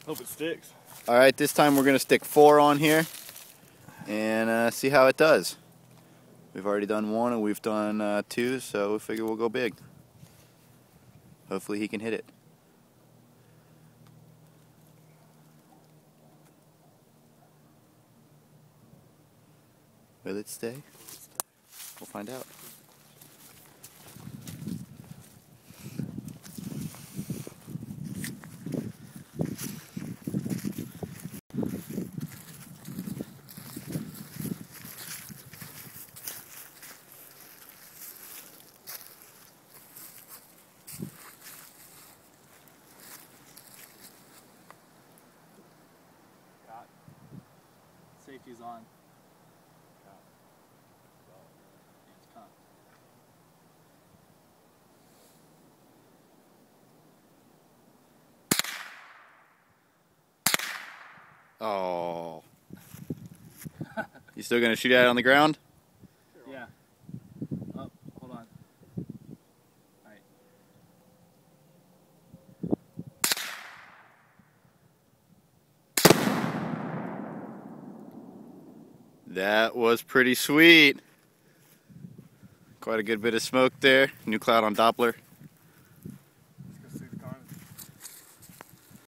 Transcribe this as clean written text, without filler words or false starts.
Hope it sticks. Alright, this time we're going to stick 4 on here and see how it does. We've already done 1 and we've done 2, so we figure we'll go big. Hopefully he can hit it. Will it stay? We'll find out. Safety's on. Oh. You still gonna shoot at it on the ground? Yeah. Oh, hold on. Alright. That was pretty sweet. Quite a good bit of smoke there. New cloud on Doppler.